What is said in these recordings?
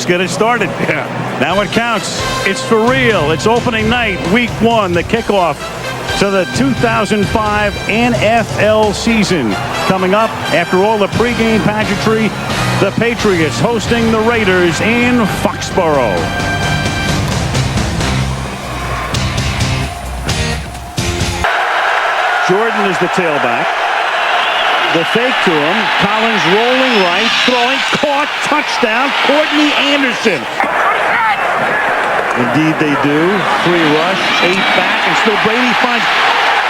get it started. Yeah. Now it counts. It's for real. It's opening night, week 1, the kickoff to the 2005 NFL season. Coming up after all the pregame pageantry, the Patriots hosting the Raiders in Foxborough. Jordan is the tailback. The fake to him. Collins rolling right, throwing, caught, touchdown, Courtney Anderson. Indeed they do. 3 rush, 8 back, and still Brady finds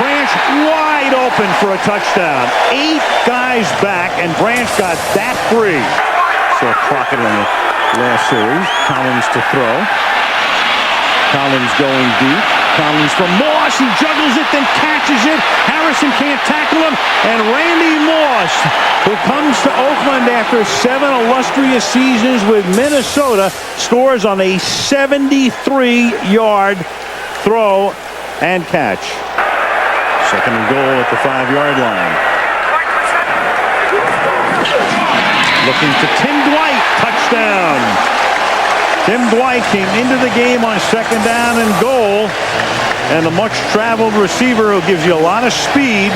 Branch wide open for a touchdown. 8 guys back, and Branch got that free. Saw Crockett in the last series. Collins to throw. Collins going deep. Collins from Moss. He juggles it, then catches it. Harrison can't tackle him. And Randy Moss, who comes to Oakland after 7 illustrious seasons with Minnesota, scores on a 73-yard throw and catch. 2nd and goal at the 5-yard line. Looking to Tim Dwight. Touchdown. Tim Dwight came into the game on 2nd down and goal. And the much-traveled receiver who gives you a lot of speed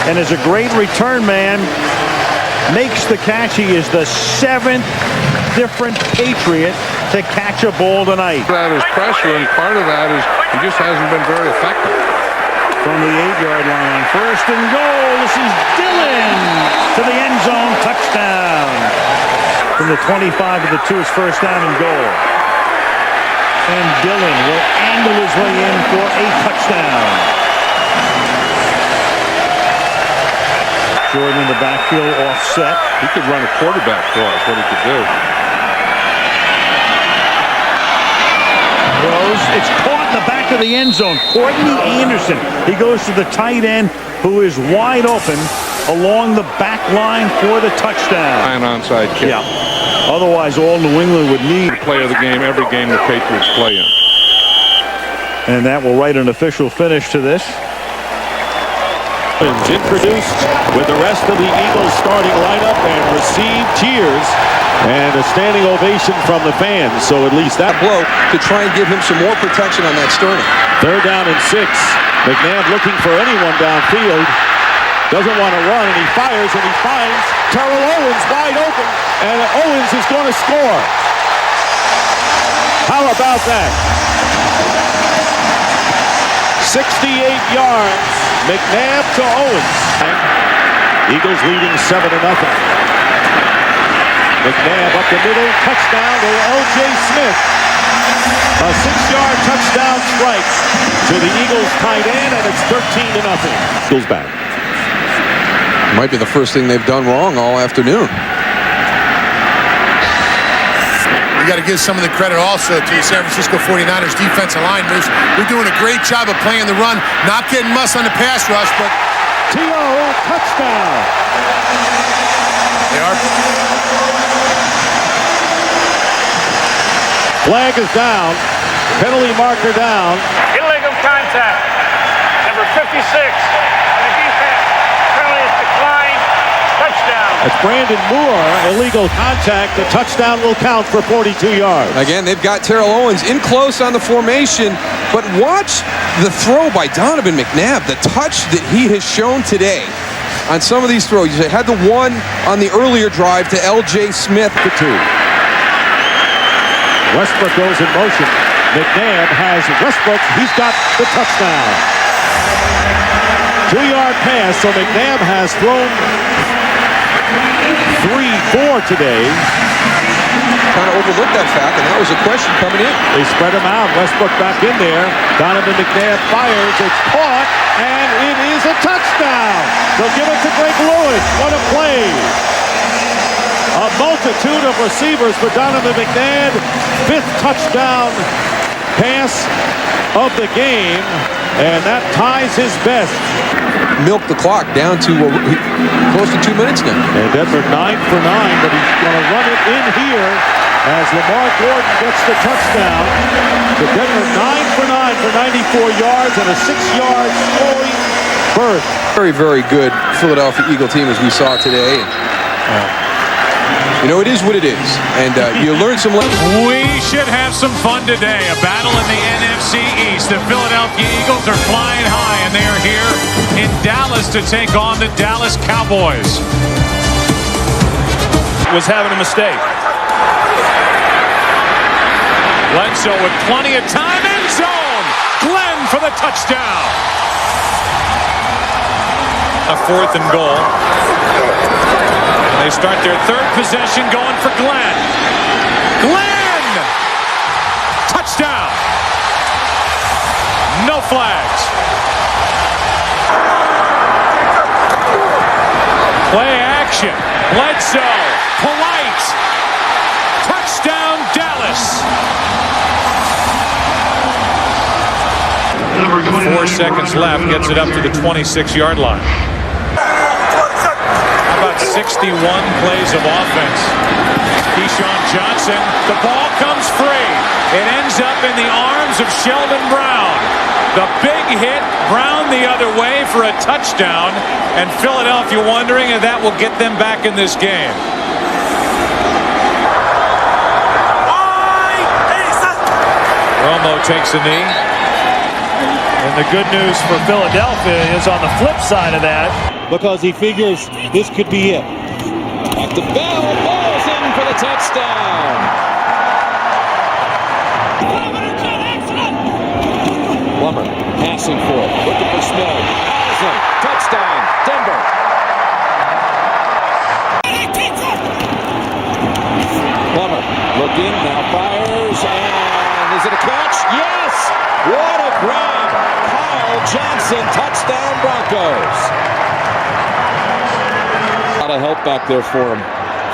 and is a great return man makes the catch. He is the 7th different Patriot to catch a ball tonight. That is pressure, and part of that is he just hasn't been very effective. From the 8-yard line, 1st and goal. This is Dillon to the end zone. Touchdown. From the 25 to the 2, it's 1st down and goal. And Dillon will angle his way in for a touchdown. Jordan in the backfield offset. He could run a quarterback for us, what he could do. Throws. It's caught in the back of the end zone. Courtney Anderson. He goes to the tight end, who is wide open along the back line for the touchdown. An onside kick. Yeah. Otherwise, all New England would need. Play of the game, every game the Patriots play in. And that will write an official finish to this. Introduced with the rest of the Eagles starting lineup and received cheers and a standing ovation from the fans. So at least that blow to try and give him some more protection on that sternum. 3rd down and 6. McNabb looking for anyone downfield. Doesn't want to run, and he fires, and he finds Terrell Owens wide open, and Owens is going to score. How about that? 68 yards, McNabb to Owens. Eagles leading 7-0. McNabb up the middle, touchdown to L.J. Smith. A 6-yard touchdown strike to the Eagles tight end, and it's 13-0. Eagles back. Might be the first thing they've done wrong all afternoon. You got to give some of the credit also to the San Francisco 49ers defensive line. They're doing a great job of playing the run, not getting muss on the pass rush, but T.O. touchdown. They are. Flag is down. Penalty marker down. Illegal contact. Number 56. The defense. Penalty is declined. Touchdown. That's Brandon Moore. Illegal contact. The touchdown will count for 42 yards. Again, they've got Terrell Owens in close on the formation, but watch the throw by Donovan McNabb. The touch that he has shown today on some of these throws. He had the one on the earlier drive to L.J. Smith. The 2. Westbrook goes in motion. McNabb has Westbrook. He's got the touchdown. 2-yard pass, so McNabb has thrown 3-4 today. Kind of overlooked that fact, and that was a question coming in. They spread him out. Westbrook back in there. Donovan McNabb fires. It's caught, and it is a touchdown. They'll give it to Greg Lewis. What a play. A multitude of receivers for Donovan McNabb. 5th touchdown pass of the game, and that ties his best. Milk the clock down to close to 2 minutes now. And Denver 9 for 9, but he's going to run it in here as Lamar Gordon gets the touchdown. So Denver 9 for 9 for 94 yards and a 6-yard scoring berth. Very, very good Philadelphia Eagle team as we saw today. You know, it is what it is. And you learn some lessons. We should have some fun today. A battle in the NFC East. The Philadelphia Eagles are flying high, and they are here in Dallas to take on the Dallas Cowboys. Was having a mistake. Bledsoe with plenty of time. End zone. Glenn for the touchdown. A 4th and goal. They start their 3rd possession going for Glenn. Glenn! Touchdown! No flags. Play action. Bledsoe. Polite. Touchdown Dallas. 4 seconds left. Gets it up to the 26-yard line. About 61 plays of offense. Keyshawn Johnson, the ball comes free. It ends up in the arms of Sheldon Brown. The big hit, Brown the other way for a touchdown, and Philadelphia wondering if that will get them back in this game. Romo takes a knee. And the good news for Philadelphia is on the flip side of that, because he figures this could be it. Back to Bell. Ball's in for the touchdown. Plummer passing for it. Looking for Smith. Awesome. Touchdown. Denver. Plummer looking. Now fires. And is it a catch? Yes. What a grab. Kyle Johnson. Touchdown Broncos. A lot of help back there for him.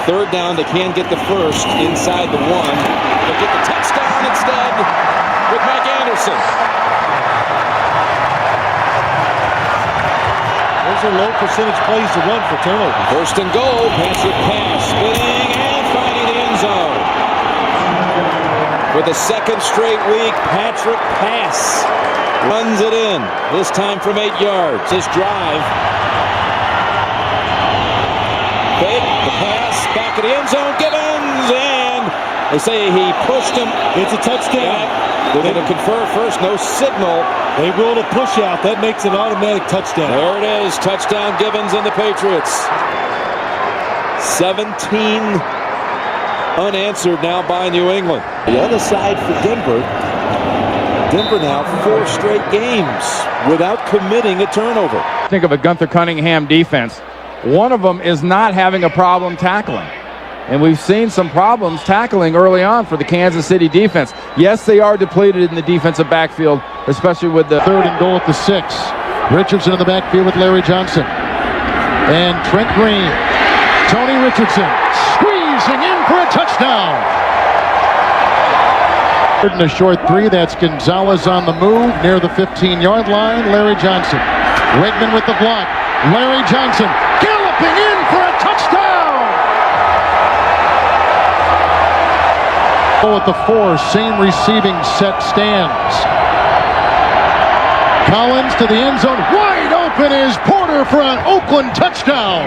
3rd down, they can get the 1st inside the 1. They'll get the touchdown instead with Mike Anderson. Those are low percentage plays to run for turnover. 1st and goal, Patrick pass, spinning and finding the end zone. For the 2nd straight week, Patrick pass runs it in. This time from 8 yards. His drive. Fake, the pass, back of the end zone, Gibbons, and they say he pushed him. It's a touchdown. Yeah, they're going to confer first, no signal. They ruled a push out. That makes an automatic touchdown. There it is, touchdown Gibbons and the Patriots. 17 unanswered now by New England. The other side for Denver. Denver now 4 straight games without committing a turnover. Think of a Gunther Cunningham defense. One of them is not having a problem tackling. And we've seen some problems tackling early on for the Kansas City defense. Yes, they are depleted in the defensive backfield, especially with the 3rd and goal at the 6. Richardson in the backfield with Larry Johnson. And Trent Green. Tony Richardson squeezing in for a touchdown. 3rd and a short 3. That's Gonzalez on the move near the 15-yard line. Larry Johnson. Wegman with the block. Larry Johnson galloping in for a touchdown! At the 4, same receiving set stands. Collins to the end zone, wide open is Porter for an Oakland touchdown.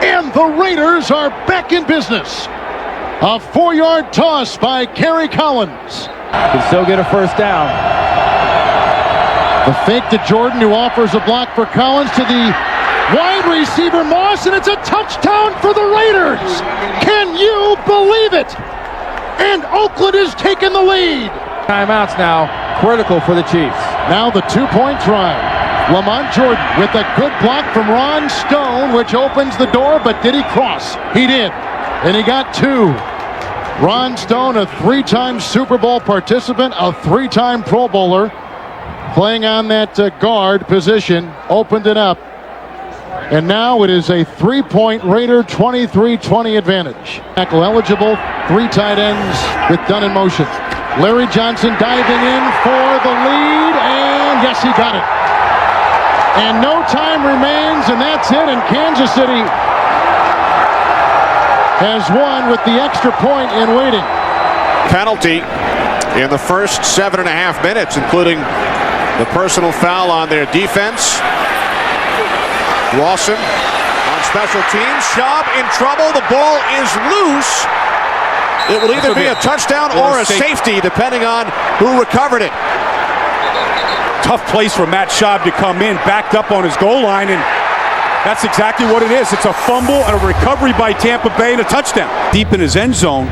And the Raiders are back in business. A 4-yard toss by Kerry Collins. can still get a 1st down. The fake to Jordan, who offers a block for Collins to the wide receiver Moss, and it's a touchdown for the Raiders. Can you believe it? And Oakland is taking the lead. Timeouts now, critical for the Chiefs. Now the 2-point try. Lamont Jordan with a good block from Ron Stone, which opens the door, but did he cross? He did, and he got 2. Ron Stone, a 3-time Super Bowl participant, a 3-time Pro Bowler, playing on that guard position, opened it up. And now it is a 3-point Raider 23-20 advantage. Tackle eligible, 3 tight ends with Dunn in motion. Larry Johnson diving in for the lead, and yes, he got it. And no time remains, and that's it, and Kansas City has won with the extra point in waiting. Penalty in the first 7.5 minutes, including the personal foul on their defense. Lawson on special teams. Schaub in trouble. The ball is loose. It will either be a touchdown or a safety, depending on who recovered it. Tough place for Matt Schaub to come in, backed up on his goal line, and that's exactly what it is. It's a fumble and a recovery by Tampa Bay and a touchdown. Deep in his end zone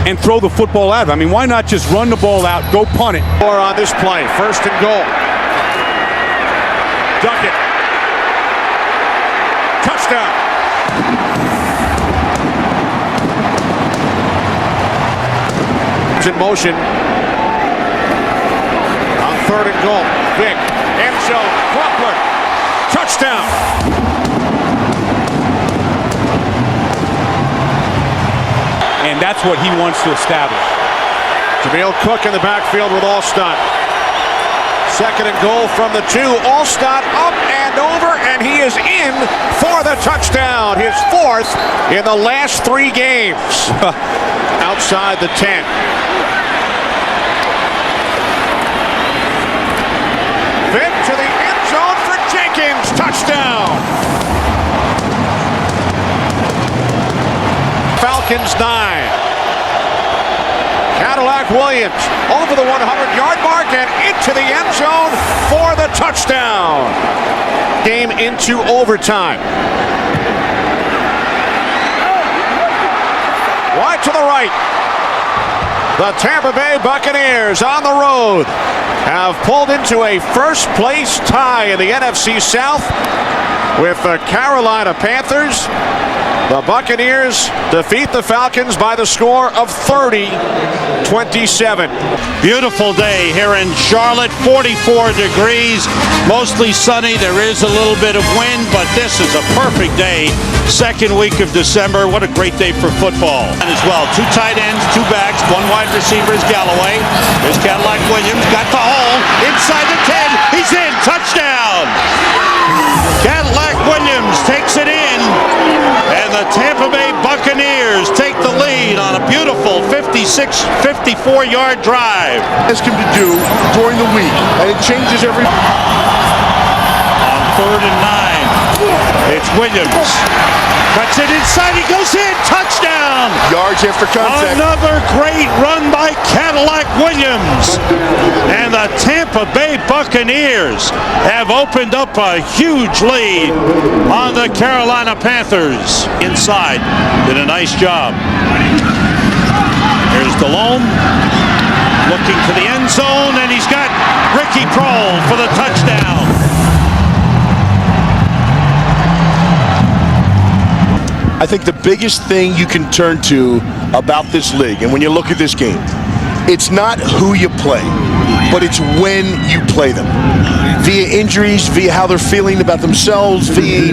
and throw the football out. I mean, why not just run the ball out, go punt it? Or on this play, 1st and goal. Duckett. Touchdown. It's in motion. On 3rd and goal. Vick. End zone. Crawford. Touchdown. And that's what he wants to establish. Jameel Cook in the backfield with Alstott. 2nd and goal from the 2. Alstott up and over, and he is in for the touchdown. His 4th in the last 3 games. Outside the 10. Vick to the end zone for Jenkins. Touchdown. Falcons 9. Cadillac Williams over the 100-yard mark and into the end zone for the touchdown. Game into overtime. Wide to the right. The Tampa Bay Buccaneers on the road have pulled into a first-place tie in the NFC South with the Carolina Panthers. The Buccaneers defeat the Falcons by the score of 30-27. Beautiful day here in Charlotte, 44 degrees, mostly sunny. There is a little bit of wind, but this is a perfect day. 2nd week of December. What a great day for football. And as well, 2 tight ends, 2 backs, 1 wide receiver is Galloway. There's Cadillac Williams, got the hole, inside the 10, he's in, touchdown! Cadillac Williams takes it in, and the Tampa Bay Buccaneers take the lead on a beautiful 54-yard drive. Ask him to do during the week, and it changes every. On 3rd and 9, it's Williams. Cuts it inside, he goes in, touchdown! Yards after contact. Another great run by Cadillac Williams. And the Tampa Bay Buccaneers have opened up a huge lead on the Carolina Panthers. Inside, did a nice job. Here's Delhomme, looking to the end zone, and he's got Ricky Prohl for the touchdown. I think the biggest thing you can turn to about this league, and when you look at this game, it's not who you play, but it's when you play them. Via injuries, via how they're feeling about themselves, via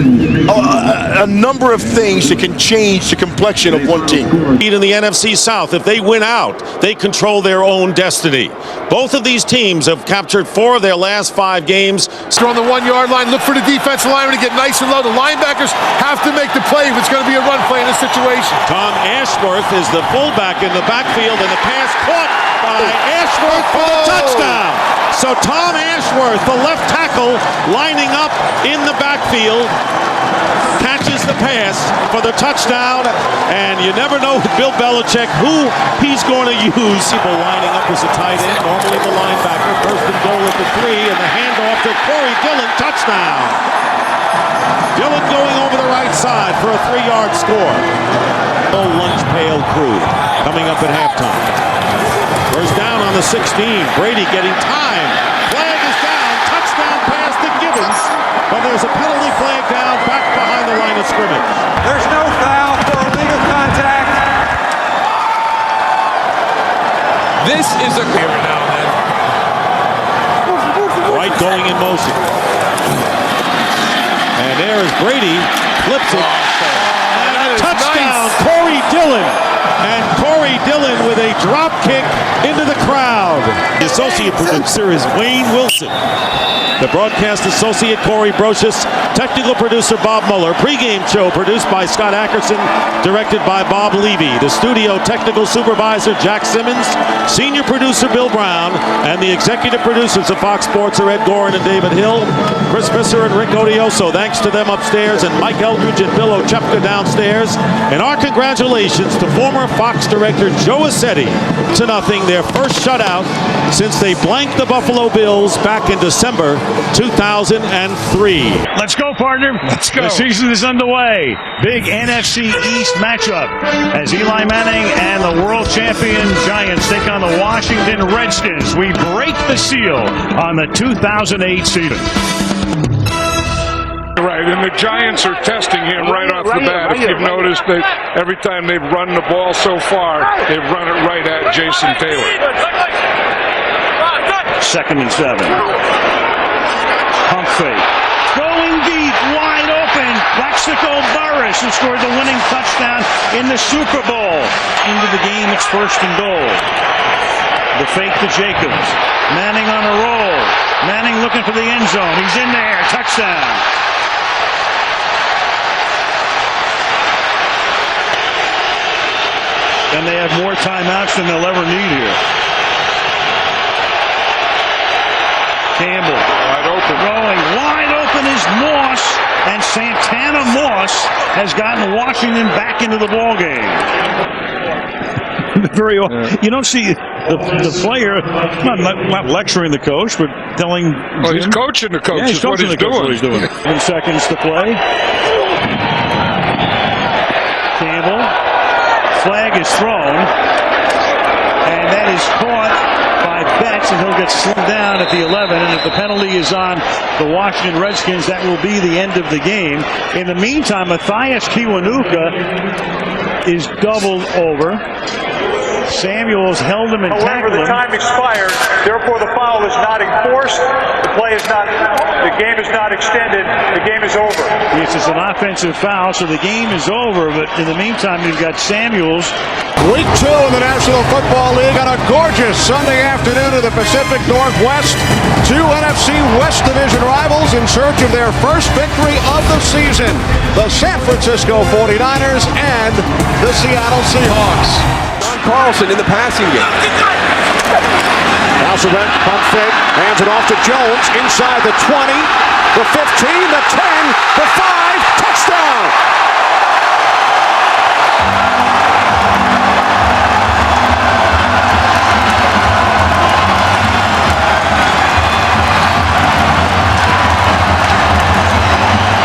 a number of things that can change the complexion of one team. In the NFC South, if they win out, they control their own destiny. Both of these teams have captured 4 of their last 5 games. On the 1-yard line, look for the defensive lineman to get nice and low. The linebackers have to make the play if it's going to be a run play in this situation. Tom Ashworth is the fullback in the backfield, and the pass caught by Ashworth for the touchdown. So Tom Ashworth, the left tackle, lining up in the backfield, catches the pass for the touchdown, and you never know with Bill Belichick who he's going to use. People lining up as a tight end, normally the linebacker. 1st and goal at the 3, and the handoff to Corey Dillon, touchdown. Dillon going over the right side for a 3-yard score. Old lunch pail crew coming up at halftime. First down on the 16. Brady getting time. Flag is down. Touchdown pass to Gibbons. But there's a penalty flag down back behind the line of scrimmage. There's no foul for illegal contact. This is a Every now and then. Right going in motion. And there is Brady. Flips it. And a touchdown. Nice. Corey Dillon. And Corey Dillon with a drop kick into the crowd. The associate producer is Wayne Wilson. The broadcast associate, Corey Brocious. Technical producer, Bob Mueller. Pre-game show produced by Scott Ackerson, directed by Bob Levy. The studio technical supervisor, Jack Simmons. Senior producer, Bill Brown. And the executive producers of Fox Sports are Ed Gorin and David Hill. Chris Visser and Rick Odioso. Thanks to them upstairs. And Mike Eldridge and Bill Ochepka downstairs. And our congratulations to former Fox director Joe Assetti. 2-0, their first shutout since they blanked the Buffalo Bills back in December 2003. Let's go, partner. Let's go. The season is underway. Big NFC East matchup as Eli Manning and the world champion Giants take on the Washington Redskins. We break the seal on the 2008 season. Right, and the Giants are testing him right off the bat. If you've noticed, every time they've run the ball so far, they've run it right at Jason Taylor. 2nd and 7. Pump fake. Going deep, wide open. Plaxico Burress, who scored the winning touchdown in the Super Bowl. Into the game, it's 1st and goal. The fake to Jacobs. Manning on a roll. Manning looking for the end zone. He's in there. Touchdown. And they have more timeouts than they'll ever need here. Campbell. Wide open. Throwing wide open is Moss. And Santana Moss has gotten Washington back into the ballgame. You don't see the player not lecturing the coach, but telling. Well, he's coaching the coach. Yeah, he's coaching the coach. What he's doing. 7 seconds to play. Campbell. Flag is thrown, and that is caught by Betts, and he'll get slowed down at the 11. And if the penalty is on the Washington Redskins, that will be the end of the game. In the meantime, Matthias Kiwanuka is doubled over. Samuels held him and tackled him. However, the time expired. Therefore, the foul is not enforced. The game is not extended. The game is over. Yes, it's an offensive foul, so the game is over. But in the meantime, you've got Samuels. Week 2 in the National Football League on a gorgeous Sunday afternoon in the Pacific Northwest. 2 NFC West Division rivals in search of their first victory of the season. The San Francisco 49ers and the Seattle Seahawks. Carlson in the passing game. Hasselbeck, pump fake, hands it off to Jones, inside the 20, the 15, the 10, the 5, touchdown!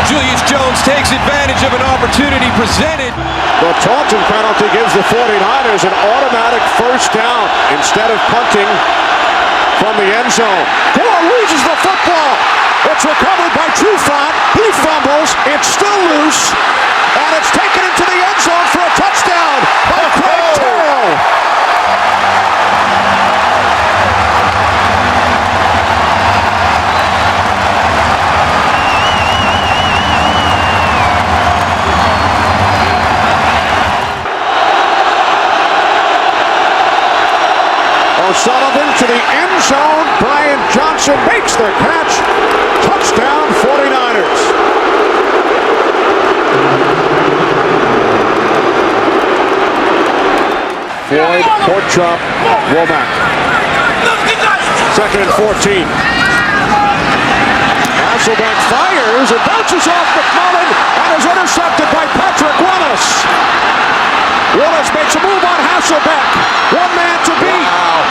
Julius Jones takes advantage of an opportunity presented. The Taunton penalty gives the 49ers an automatic first down instead of punting from the end zone. Gore loses the football. It's recovered by Trufant. He fumbles. It's still loose. And it's taken into the end zone for a touchdown by Craig Terrell. O'Sullivan to the end zone. Brian Johnson makes the catch. Touchdown 49ers. Floyd, court chop, Womack. 2nd and 14. Hasselbeck fires. It bounces off McMullen and is intercepted by Patrick Willis. Willis makes a move on Hasselbeck. One man to beat. Wow.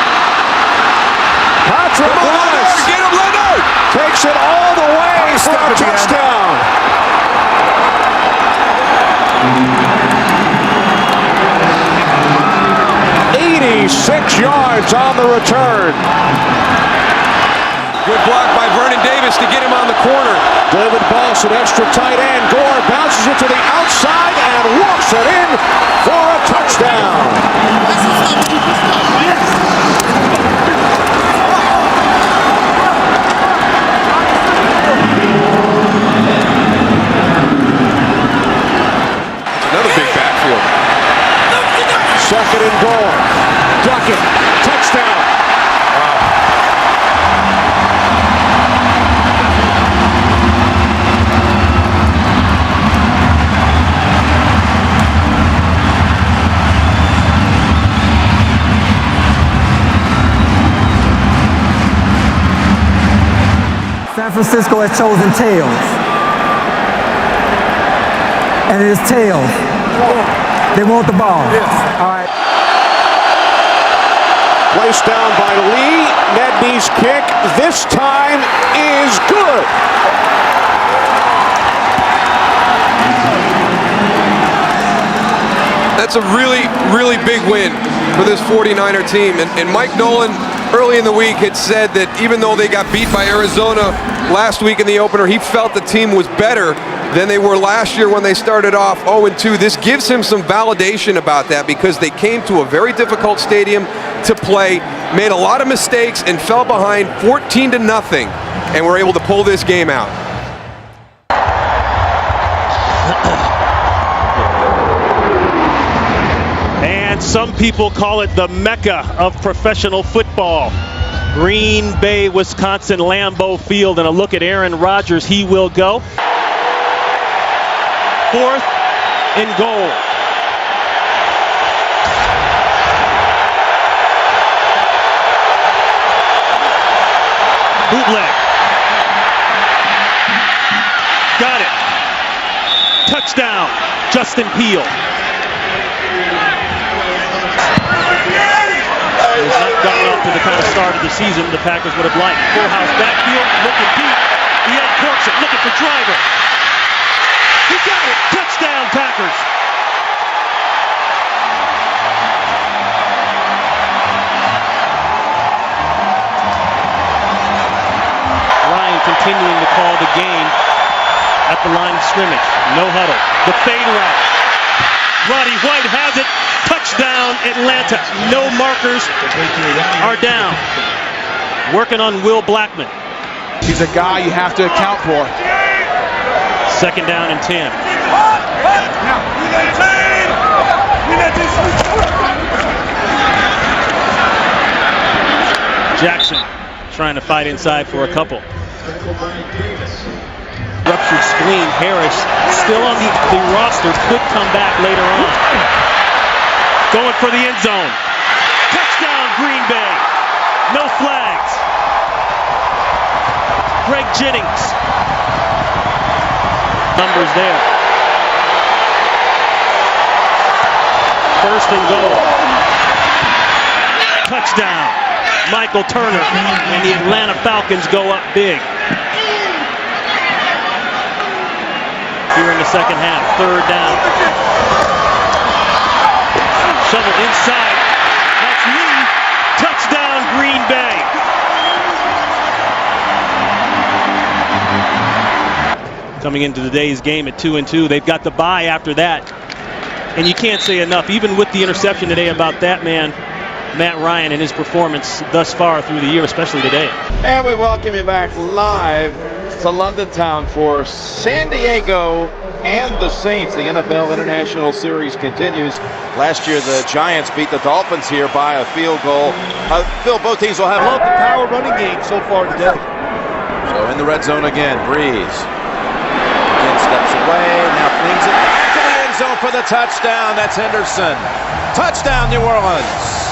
Patrick Willis Get him, Leonard! takes it all the way for a touchdown. 86 yards on the return. Good block by Vernon Davis to get him on the corner. David Boss, an extra tight end. Gore bounces it to the outside and walks it in for a touchdown. Second and goal. pocket. Touchdown. San Francisco has chosen tails. And it is tails. They want the ball. Yes. All right. Placed down by Lee. Nedney's kick this time is good. That's a really, really big win for this 49er team. And Mike Nolan, early in the week, had said that even though they got beat by Arizona last week in the opener, he felt the team was better than they were last year when they started off 0-2. This gives him some validation about that because they came to a very difficult stadium to play, made a lot of mistakes, and fell behind 14-0, and were able to pull this game out. And some people call it the Mecca of professional football. Green Bay, Wisconsin, Lambeau Field, and a look at Aaron Rodgers. He will go. 4th and goal. Bootleg. Got it. Touchdown, Justin Peele. He's not gotten off to the kind of start of the season the Packers would have liked. Full house backfield, looking deep. He uncorks it, looking for Driver. He got it. Touchdown, Packers. Ryan continuing to call the game at the line of scrimmage. No huddle. The fade route. Roddy White has it. Touchdown, Atlanta. No markers are down. Working on Will Blackman. He's a guy you have to account for. 2nd down and 10. Jackson trying to fight inside for a couple. Ruptured spleen. Harris still on the roster. Could come back later on. Going for the end zone. Touchdown, Green Bay. No flags. Greg Jennings. Numbers there. 1st and goal. Touchdown. Michael Turner and the Atlanta Falcons go up big. Here in the 2nd half, 3rd down. Shovel inside. That's Lee. Touchdown, Green Bay. Coming into today's game at 2-2. They've got the bye after that. And you can't say enough, even with the interception today, about that man, Matt Ryan, and his performance thus far through the year, especially today. And we welcome you back live to London Town for San Diego and the Saints. The NFL International Series continues. Last year, the Giants beat the Dolphins here by a field goal. Phil, both teams will have love the power running game so far today. So in the red zone again, Breeze. Again steps away, now flings it back to the end zone for the touchdown. That's Henderson. Touchdown, New Orleans.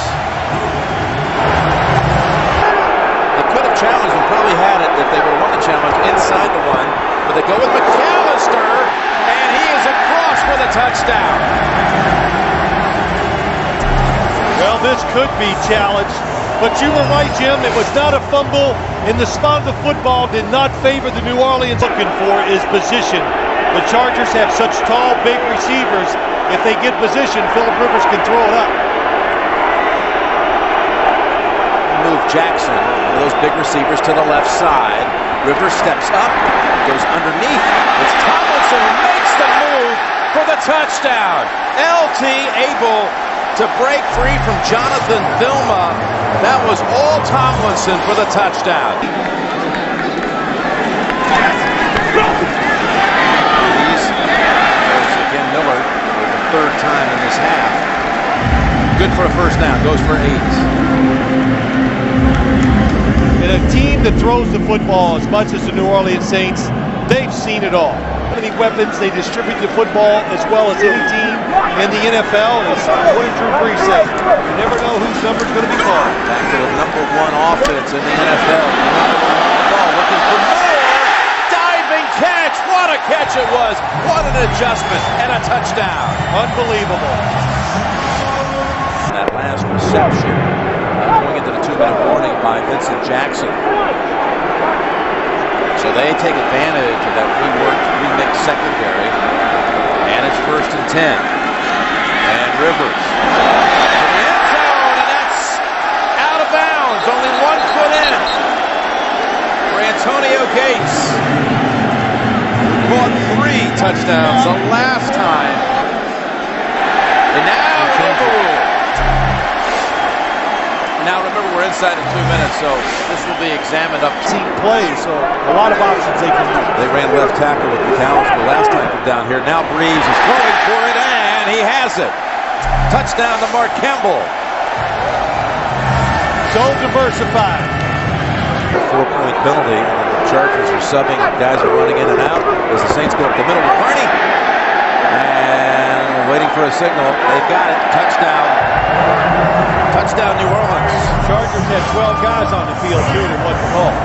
They could have challenged and probably had it if they would have won the challenge inside the one. But they go with McAllister, and he is across for the touchdown. Well, this could be challenged, but you were right, Jim. It was not a fumble, and the spot of the football did not favor the New Orleans. Looking for is position. The Chargers have such tall, big receivers. If they get position, Phillip Rivers can throw it up. Move Jackson, those big receivers to the left side. Rivers steps up, goes underneath. It's Tomlinson who makes the move for the touchdown. LT able to break free from Jonathan Vilma. That was all Tomlinson for the touchdown. Again, Miller for the 3rd time in this half. Good good for a first down. Goes for 8. In a team that throws the football as much as the New Orleans Saints, they've seen it all. How many weapons they distribute the football as well as any team in the NFL is 1 through 3 safe. You never know whose number's going to be called. Back to the #1 offense in the NFL. Ball looking for more. Diving catch. What a catch it was. What an adjustment and a touchdown. Unbelievable. That last reception going into the 2-minute warning by Vincent Jackson. So they take advantage of that remixed secondary. And it's 1st and 10. And Rivers in the end zone, and that's out of bounds. Only 1 foot in for Antonio Gates. Caught 3 touchdowns the last time. And now overruled. Now remember, we're inside of 2 minutes, so this will be examined up. Team play, so a lot of options they can use. They ran left tackle with McAllister last time from down here. Now Breeze is going for it, and he has it. Touchdown to Mark Campbell. So diversified. 4-point penalty. The Chargers are subbing. Guys are running in and out as the Saints go up the middle with Carney. And waiting for a signal. They've got it. Touchdown. Touchdown, New Orleans. Chargers had 12 guys on the field, too, that wasn't called.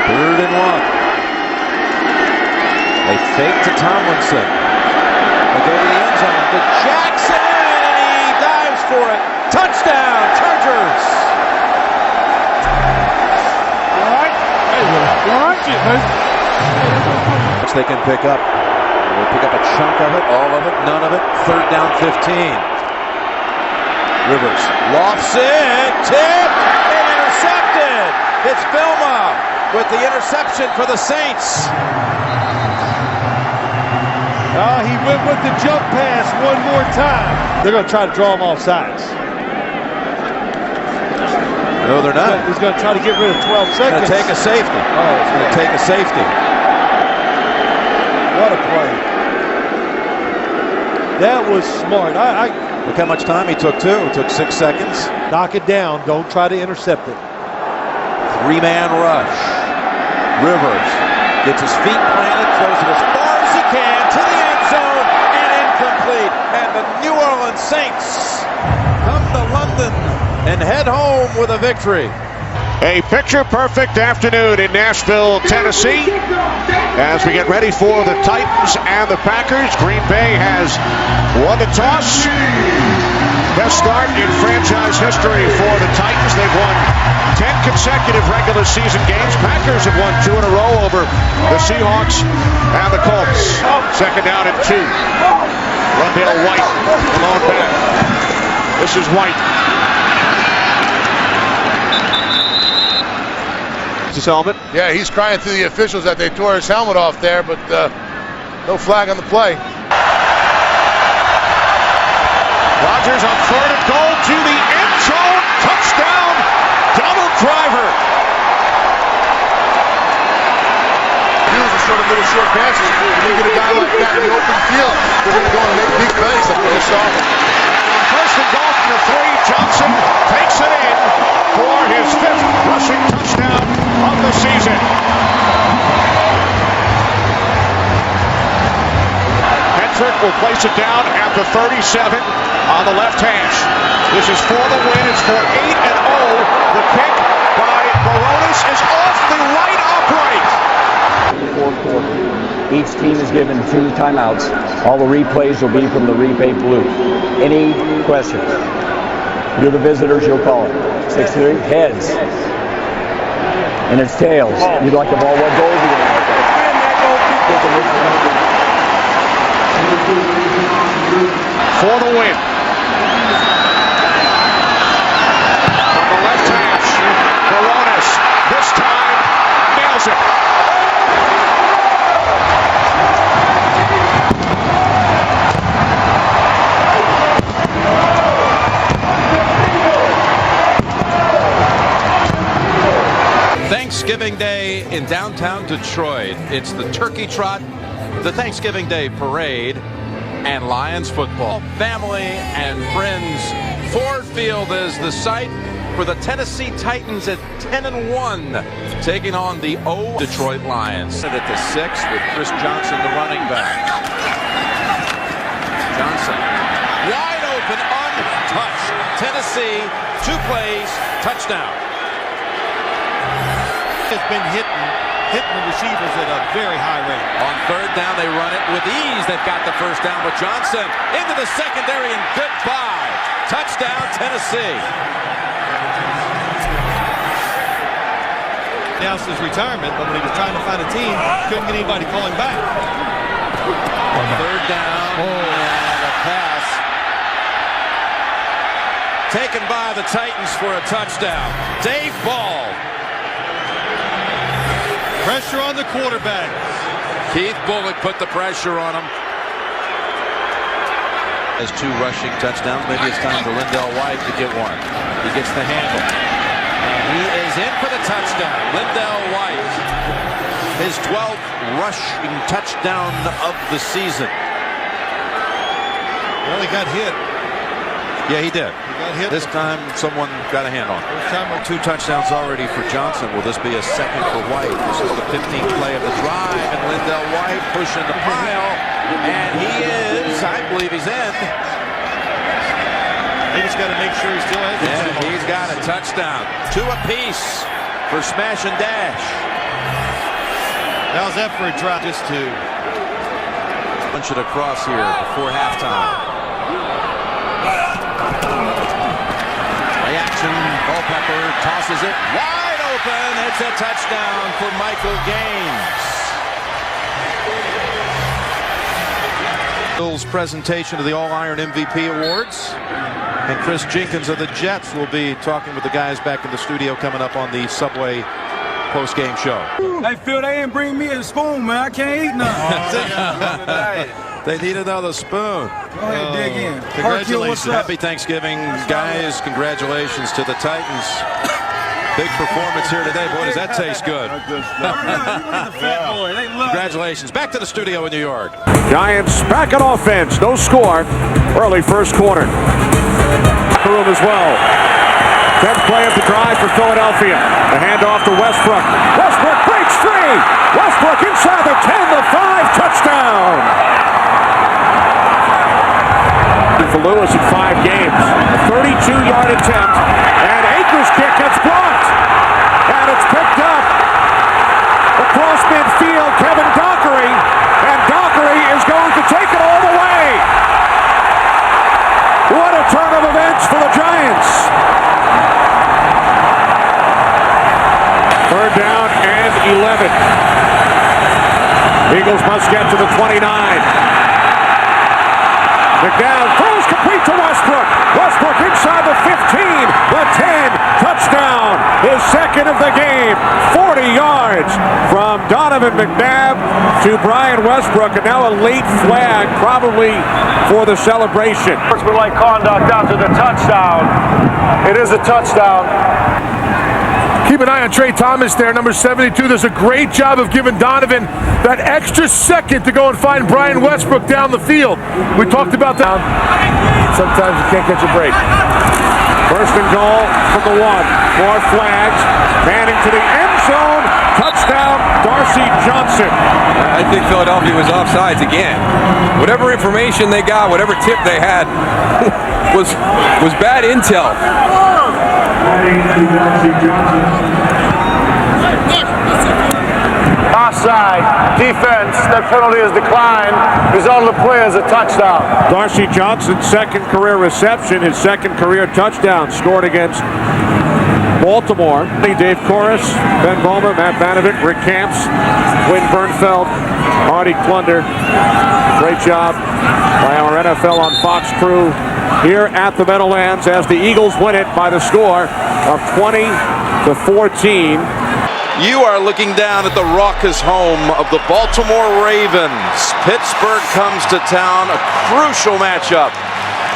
3rd and 1. They fake to Tomlinson. They go to the end zone to Jackson, and he dives for it. Touchdown, Chargers. Which they can pick up. They'll pick up a chunk of it, all of it, none of it. 3rd down, 15. Rivers lofts it, tipped, and intercepted. It's Filma with the interception for the Saints. He went with the jump pass one more time. They're going to try to draw him off sides. No, they're not. He's going to try to get rid of 12 seconds. Going to take a safety. Oh, it's going to take a safety. What a play. That was smart. Look how much time he took, too. It took 6 seconds. Knock it down. Don't try to intercept it. 3-man rush. Rivers gets his feet planted, throws it as far as he can to the end zone, and incomplete. And the New Orleans Saints come to London and head home with a victory. A picture-perfect afternoon in Nashville, Tennessee. As we get ready for the Titans and the Packers, Green Bay has won the toss. Best start in franchise history for the Titans. They've won 10 consecutive regular season games. Packers have won 2 in a row over the Seahawks and the Colts. 2nd down and 2. Rondale White, the lone back. This is White. His helmet. Yeah, he's crying to the officials that they tore his helmet off there, but no flag on the play. Rodgers on 3rd and goal to the end zone. Touchdown, double driver. Use a sort of little short passes. When you get a guy like that in the open field, they're going to go and make big plays like we just saw. 1st and goal from the 3. Johnson takes it in for his 5th rushing touchdown of the season. Hendrick will place it down at the 37 on the left hash. This is for the win. It's for 8-0. The kick by Baronis is off the right upright. Fourth quarter. Each team is given 2 timeouts. All the replays will be from the replay booth. Any questions? You're the visitors, you'll call it. 6-3, heads. And it's tails. You'd like the ball. What goal is he going to make? For the win. From the left hash, Baronis this time nails it. Thanksgiving Day in downtown Detroit. It's the Turkey Trot, the Thanksgiving Day Parade. and Lions football. Family and friends, Ford Field is the site for the Tennessee Titans at 10-1, taking on the Detroit Lions. At the 6 with Chris Johnson, the running back. Johnson, wide open, untouched. Tennessee, 2 plays, touchdown. It's been hitting the receivers at a very high rate. On 3rd down, they run it with ease. They've got the 1st down with Johnson into the secondary, and goodbye. Touchdown, Tennessee. Announced his retirement, but when he was trying to find a team, couldn't get anybody to call him back. 3rd down, and a pass taken by the Titans for a touchdown. Dave Ball. Pressure on the quarterback. Keith Bullock put the pressure on him. Has 2 rushing touchdowns. Maybe it's time for Lindell White to get one. He gets the handle. And he is in for the touchdown. Lindell White. His 12th rushing touchdown of the season. Well, he got hit. Yeah, he did. He got hit. This time, someone got a hand on him. 2 touchdowns already for Johnson. Will this be a 2nd for White? This is the 15th play of the drive, and Lindell White pushing the pile. And he is, I believe he's in. He just got to make sure he still has it. And he's got a touchdown. 2 apiece for smash and dash. How's that for a drop? Just 2. Punch it across here before halftime. Play action. Culpepper tosses it wide open. It's a touchdown for Michael Gaines. Bill's presentation of the All-Iron MVP Awards. And Chris Jenkins of the Jets will be talking with the guys back in the studio coming up on the Subway post-game show. Hey, Phil, they ain't bring me a spoon, man. I can't eat nothing. They need another spoon. Go ahead, dig in. Congratulations. Happy Thanksgiving, guys. Congratulations to the Titans. Big performance here today. Boy, does that taste good. Congratulations. Back to the studio in New York. Giants back on offense. No score. Early 1st quarter. Room as well. 10th play of the drive for Philadelphia. The handoff to Westbrook. Westbrook breaks free. Westbrook inside the 10, the 5, touchdown. For Lewis in 5 games. A 32-yard attempt. And Akers' kick gets blocked. And it's picked up across midfield. Kevin Dockery. And Dockery is going to take it all the way. What a turn of events for the Giants. 3rd down and 11. Eagles must get to the 29. McNabb throws complete to Westbrook. Westbrook inside the 15, the 10, touchdown. His 2nd of the game. 40 yards from Donovan McNabb to Brian Westbrook, and now a late flag probably for the celebration. Sportsmanlike conduct after the touchdown. It is a touchdown. Keep an eye on Trey Thomas there, number 72. Does a great job of giving Donovan that extra second to go and find Brian Westbrook down the field. We talked about that. Sometimes you can't catch a break. 1st and goal from the 1. More flags. Manning to the end zone. Touchdown, Darcy Johnson. I think Philadelphia was offsides again. Whatever information they got, whatever tip they had, was bad intel. Offside. Defense. That penalty is declined. Result of the play is a touchdown. Darcy Johnson's 2nd career reception, his 2nd career touchdown, scored against Baltimore. Dave Corus, Ben Vollmer, Matt Vanovic, Rick Camps, Wynn Bernfeld, Artie Klunder. Great job by our NFL on Fox crew here at the Meadowlands as the Eagles win it by the score of 20-14. You are looking down at the raucous home of the Baltimore Ravens. Pittsburgh comes to town, a crucial matchup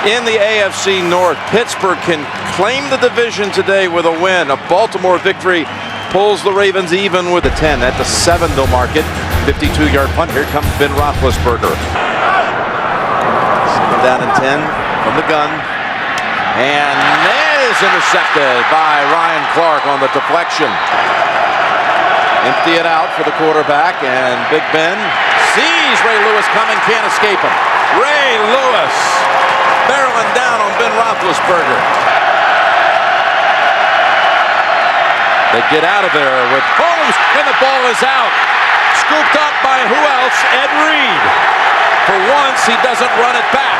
in the AFC North. Pittsburgh can claim the division today with a win. A Baltimore victory pulls the Ravens even with a 10. At the 7, they'll mark it. 52-yard punt. Here comes Ben Roethlisberger. Second down and 10 from the gun. And that is intercepted by Ryan Clark on the deflection. Empty it out for the quarterback, and Big Ben sees Ray Lewis coming, can't escape him. Ray Lewis barreling down on Ben Roethlisberger. They get out of there with Holmes, and the ball is out. Scooped up by who else? Ed Reed. For once, he doesn't run it back.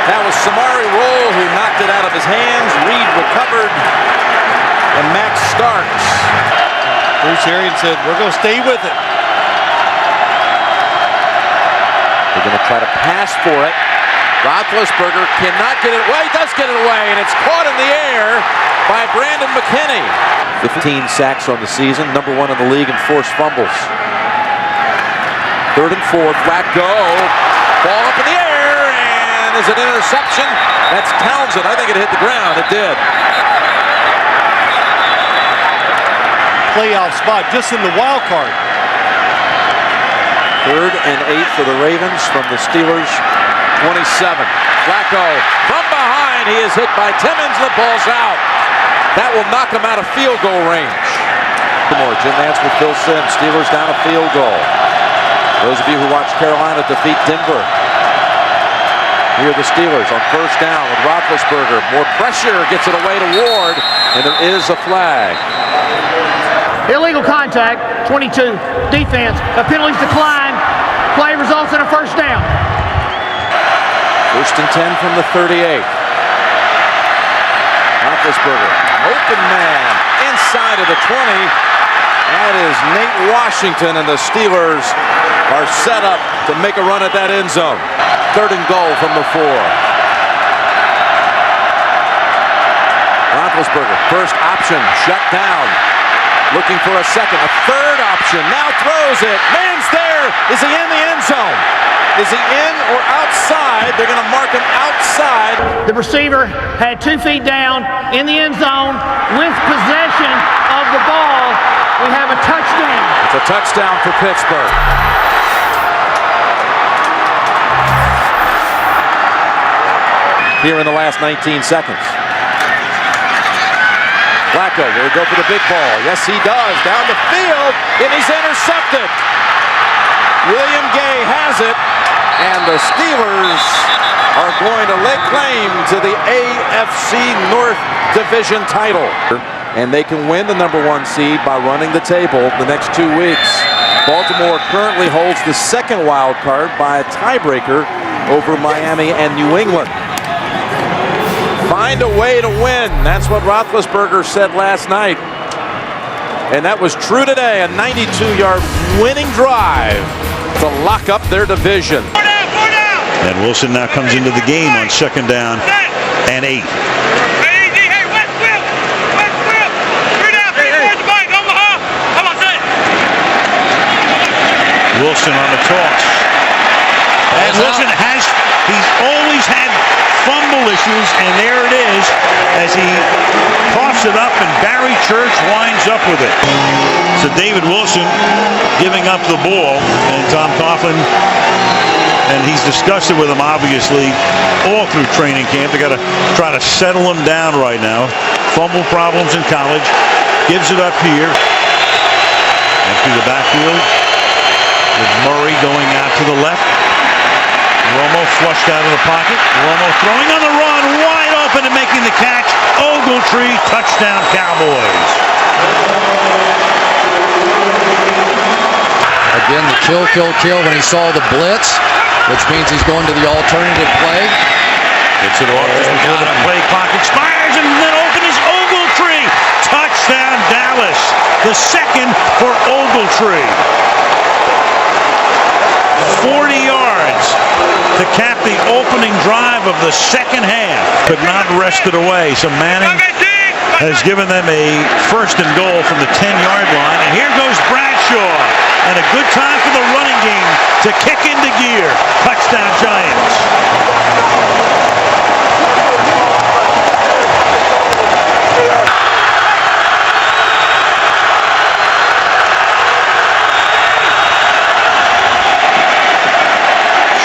That was Samari Rolle who knocked it out of his hands. Reed recovered, and Max Starks. Bruce Arians said, we're going to stay with it. They're going to try to pass for it. Roethlisberger cannot get it away. He does get it away, and it's caught in the air by Brandon McKinney. 15 sacks on the season, number 1 in the league in forced fumbles. 3rd and 4, Flacco. Ball up in the air, and is it an interception? That's Townsend. I think it hit the ground. It did. Playoff spot just in the wild card. 3rd and 8 for the Ravens from the Steelers' 27. Flacco from behind. He is hit by Timmons. The ball's out. That will knock him out of field goal range. Jim Nantz with Phil Simms. Steelers down a field goal. Those of you who watched Carolina defeat Denver. Here are the Steelers on 1st down with Roethlisberger. More pressure, gets it away to Ward, and there is a flag. Illegal contact, 22. Defense, the penalties decline. Play results in a 1st down. 1st and 10 from the 38. Roethlisberger, open man, inside of the 20. That is Nate Washington, and the Steelers are set up to make a run at that end zone. 3rd and goal from the 4. Roethlisberger, first option, shut down. Looking for a second, a 3rd option, now throws it. Man's there. Is he in the end zone? Is he in or outside? They're going to mark him outside. The receiver had 2 feet down in the end zone with possession of the ball. We have a touchdown. It's a touchdown for Pittsburgh. Here in the last 19 seconds. Flacco will go for the big ball. Yes, he does. Down the field, and he's intercepted. William Gay has it, and the Steelers are going to lay claim to the AFC North Division title. And they can win the number 1 seed by running the table the next 2 weeks. Baltimore currently holds the 2nd wild card by a tiebreaker over Miami and New England. Find a way to win. That's what Roethlisberger said last night. And that was true today. A 92-yard winning drive to lock up their division. And Wilson now comes into the game on 2nd down and 8. Wilson on the toss. And Wilson he's always had fumble issues, and there it is as he coughs it up, and Barry Church winds up with it. So David Wilson giving up the ball, and Tom Coughlin, and he's discussed it with him obviously all through training camp. They got to try to settle him down right now. Fumble problems in college. Gives it up here and through the backfield with Murray going out to the left. Romo flushed out of the pocket. Romo throwing on the run, wide open and making the catch. Ogletree, touchdown Cowboys. Again, the kill when he saw the blitz, which means he's going to the alternative play. Gets it off. The play clock expires, and then open is Ogletree. Touchdown Dallas. The 2nd for Ogletree. 40 yards to cap the opening drive of the 2nd half. Could not wrest it away. So Manning has given them a 1st and goal from the 10-yard line. And here goes Bradshaw. And a good time for the running game to kick into gear. Touchdown Giants.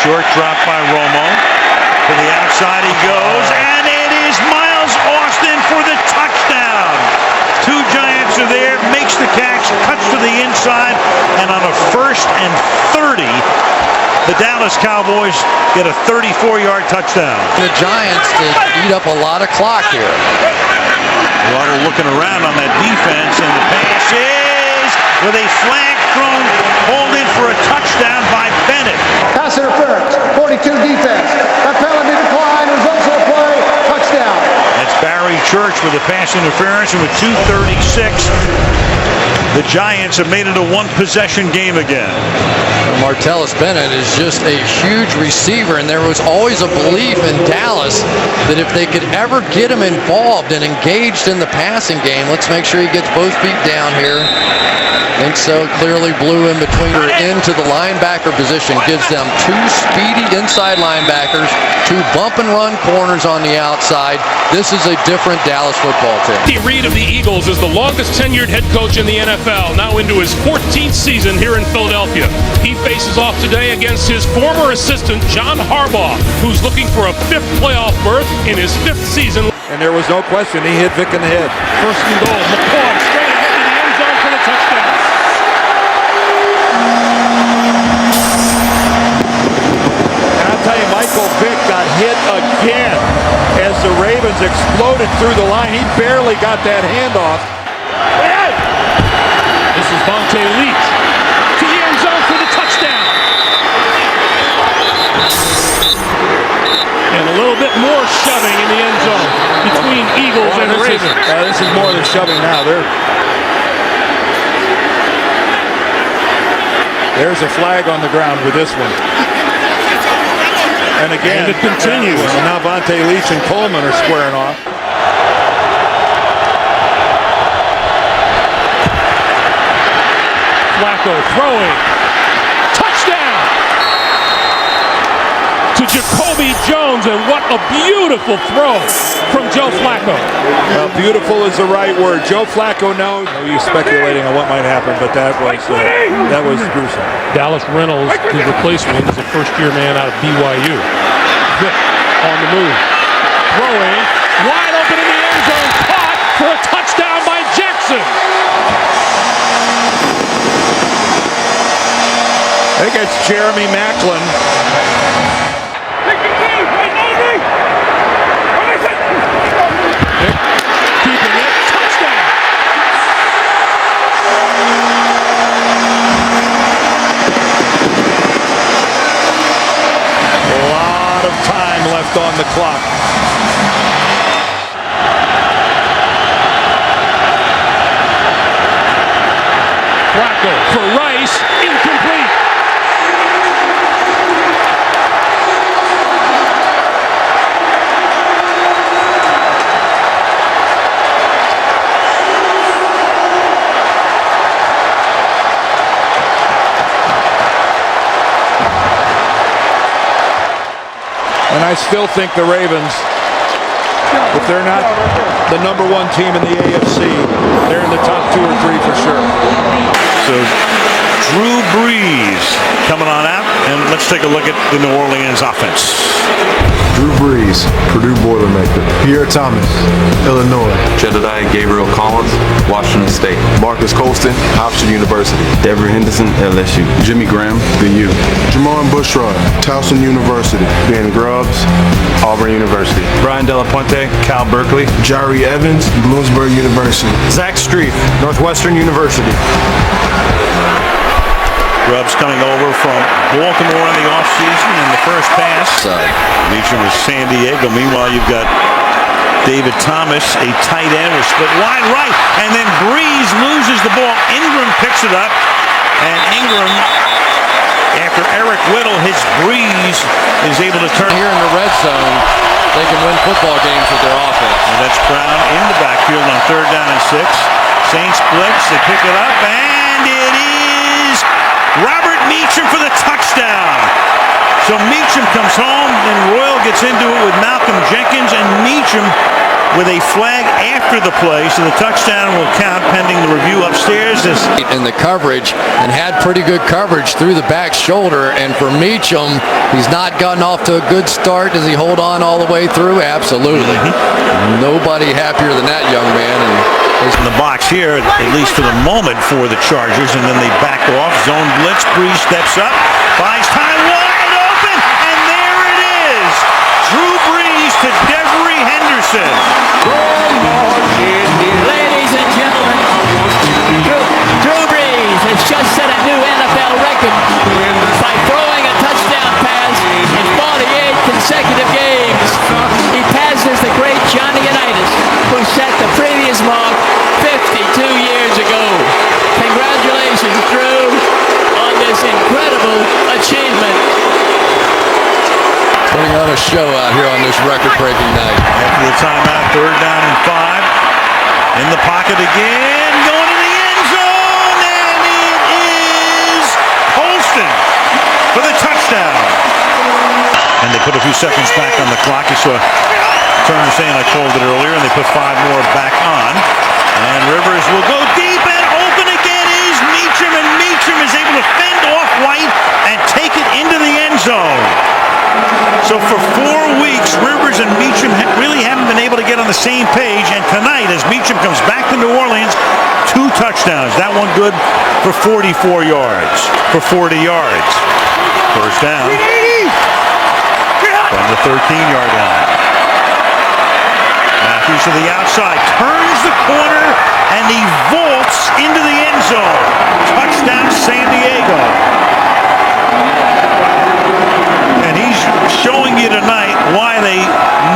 Short drop by Romo. To the outside he goes, and it is Miles Austin for the touchdown. Two Giants are there, makes the catch, cuts to the inside, and on a 1st and 30, the Dallas Cowboys get a 34-yard touchdown. The Giants did eat up a lot of clock here. Waddle looking around on that defense, and the pass is with a flag thrown, hauled in for a touchdown by Bennett. Pass interference, 42 defense. That penalty decline results in a play, touchdown. That's Barry Church with a pass interference, and with 2:36, the Giants have made it a one-possession game again. Martellus Bennett is just a huge receiver, and there was always a belief in Dallas that if they could ever get him involved and engaged in the passing game, let's make sure he gets both feet down here. Think so. Clearly blew in between or into the linebacker position. Gives them two speedy inside linebackers, two bump and run corners on the outside. This is a different Dallas football team. Andy Reid of the Eagles is the longest tenured head coach in the NFL, now into his 14th season here in Philadelphia. He faces off today against his former assistant, John Harbaugh, who's looking for a 5th playoff berth in his 5th season. And there was no question, he hit Vic in the head. 1st and goal, McCoy straight ahead to the end zone for the touchdown. And I'll tell you, Michael Vick got hit again as the Ravens exploded through the line. He barely got that handoff. This is Vontae Leach to the end zone for the touchdown. And a little bit more shoving in the end zone between Eagles and Ravens. This is more than shoving now. There's a flag on the ground with this one. And again, it continues. And now Vontae Leach and Coleman are squaring off. Flacco throwing. Touchdown to Jacoby Jones, and what a beautiful throw from Joe Flacco. Well, beautiful is the right word. Joe Flacco knows. You're speculating on what might happen, but that was gruesome. Dallas Reynolds, his replacement, is a first-year man out of BYU. Vick on the move. Throwing. Wide open in the end zone. Caught for a touchdown by Jackson. I think it's Jeremy Maclin. Keeping it. Touchdown. A lot of time left on the clock. Flacco for Rice. Incomplete. And I still think the Ravens, if they're not the #1 team in the AFC, they're in the top 2 or 3 for sure. So Drew Brees coming on out, and let's take a look at the New Orleans offense. Drew Brees, Purdue Boilermaker. Pierre Thomas, Illinois. Jedediah Gabriel Collins, Washington State. Marcus Colston, Hofstra University. Dever Henderson, LSU. Jimmy Graham, the U. Jamon Bushrod, Towson University. Ben Grubbs, Auburn University. Brian Delapuente, Cal Berkeley. Jari Evans, Bloomsburg University. Zach Streif, Northwestern University. Grubbs coming over from Baltimore in the offseason in the first pass. Meacham was San Diego. Meanwhile, you've got David Thomas, a tight end, was split wide right, and then Brees loses the ball. Ingram picks it up, and Ingram, after Eric Whittle hits Brees, is able to turn. Here in the red zone, they can win football games with their offense. And that's Brown in the backfield on 3rd down and 6. Saints blitz, they pick it up, and it is Robert Meacham for the touchdown. So Meacham comes home, and Royal gets into it with Malcolm Jenkins, and Meacham with a flag after the play, so the touchdown will count pending the review upstairs. In the coverage and had pretty good coverage through the back shoulder. And for Meacham, he's not gotten off to a good start. Does he hold on all the way through? Absolutely. Nobody happier than that young man. And in the box here, at least for the moment, for the Chargers, and then they back off. Zone blitz. Breeze steps up, buys time, wide open, and there it is. Drew Brees to Devery Henderson. Ladies and gentlemen, Drew Brees has just set a new NFL record by throwing a touchdown pass in 48 consecutive games. He passes the great Johnny Unitas, who set the previous mark 52 years ago. Congratulations, Drew, on this incredible achievement. putting on a show out here on this record-breaking night. After the timeout, 3rd down and 5. In the pocket again, going to the end zone, and it is Holston for the touchdown. And they put a few seconds back on the clock. You saw Turner saying I called it earlier, and they put 5 more back on. And Rivers will go deep, and open again is Meacham, and Meacham is able to fend off White and take it into the end zone. So for 4 weeks, Rivers and Meacham really haven't been able to get on the same page. And tonight, as Meacham comes back to New Orleans, 2 touchdowns. That one good for 44 yards, for 40 yards. First down from the 13-yard line. Matthews to the outside, turns the corner, and he vaults into the end zone. Touchdown, San Diego. And he's showing you tonight why they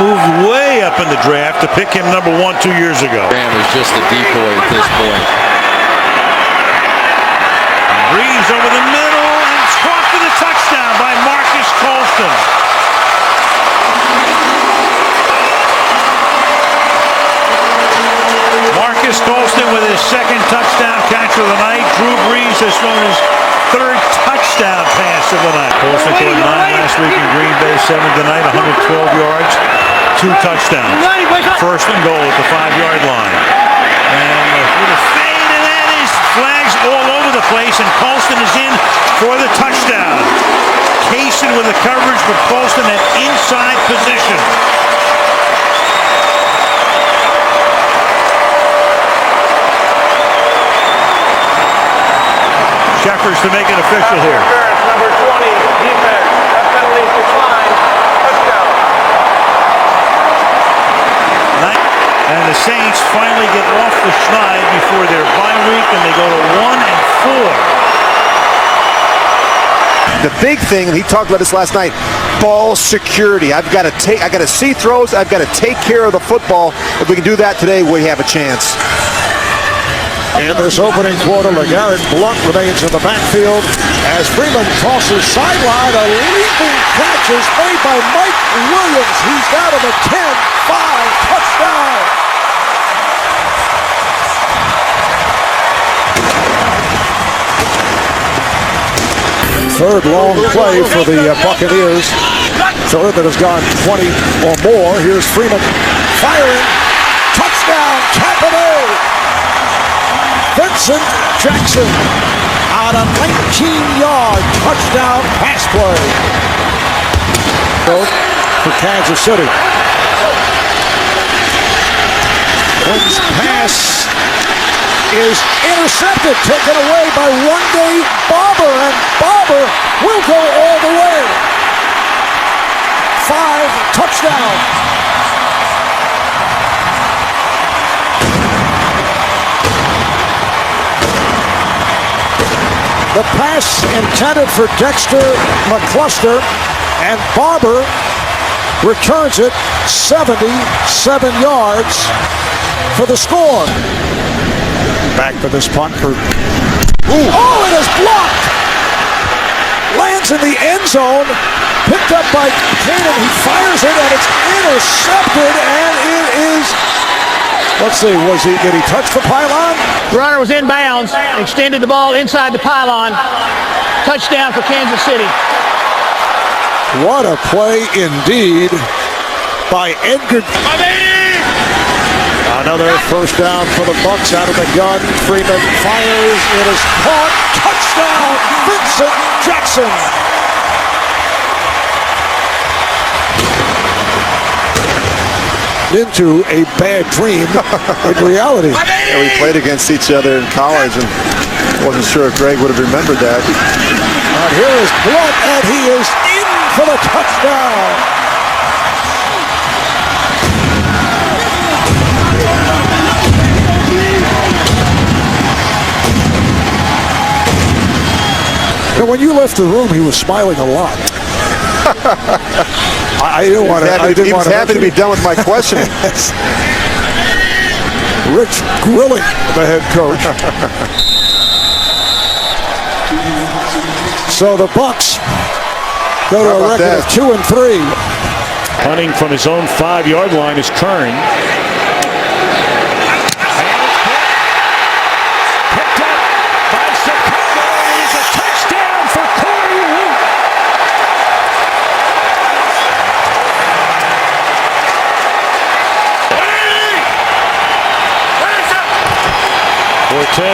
moved way up in the draft to pick him number 1 2 years ago. Graham is just a decoy at this point. Breeze over the middle and caught for the touchdown by Marcus Colston. Marcus Colston with his 2nd touchdown catch of the night. Drew Brees has thrown his 3rd touchdown pass of the night. Colston scored 9 last week in Green Bay, 7 tonight, 112 yards, 2 touchdowns. 1st and goal at the 5-yard line. And with a fade, and that is flags all over the place, and Colston is in for the touchdown. Kaysen with the coverage, but Colston at inside position. Shepherds to make it official here. Number 20, defense. That penalty declined. Touchdown. And the Saints finally get off the schneid before their bye week, and they go to 1-4. The big thing, and he talked about this last night, ball security. I got to see throws. I've got to take care of the football. If we can do that today, we have a chance. In this opening quarter, LeGarrette Blount remains in the backfield as Freeman tosses sideline. A leaping catch is made by Mike Williams. He's down to the 10-5 touchdown. Third long play for the Buccaneers. Third that has gone 20 or more. Here's Freeman firing. Touchdown, Tampa Bay. Vincent Jackson on a 19-yard touchdown pass play for Kansas City. Quinn's pass is intercepted, taken away by one-day Barber, and Barber will go all the way. 5 touchdowns. The pass intended for Dexter McCluster, and Barber returns it 77 yards for the score. Back for this punt for... Oh, it is blocked! Lands in the end zone, picked up by Cannon. He fires it, and it's intercepted, and it is... Let's see, did he touch the pylon? The runner was inbounds, extended the ball inside the pylon. Touchdown for Kansas City. What a play indeed by Edgar. Another first down for the Bucs out of the gun. Freeman fires. It is caught. Touchdown, Vincent Jackson. Into a bad dream in reality. Yeah, we played against each other in college, and wasn't sure if Greg would have remembered that. And here is Blunt, and he is in for the touchdown. And when you left the room, he was smiling a lot. I didn't want to. He was happy to be done with my questioning. Rich grilling the head coach. So the Bucs go to a record of 2-3. Punting from his own 5-yard line is Kern. Forte.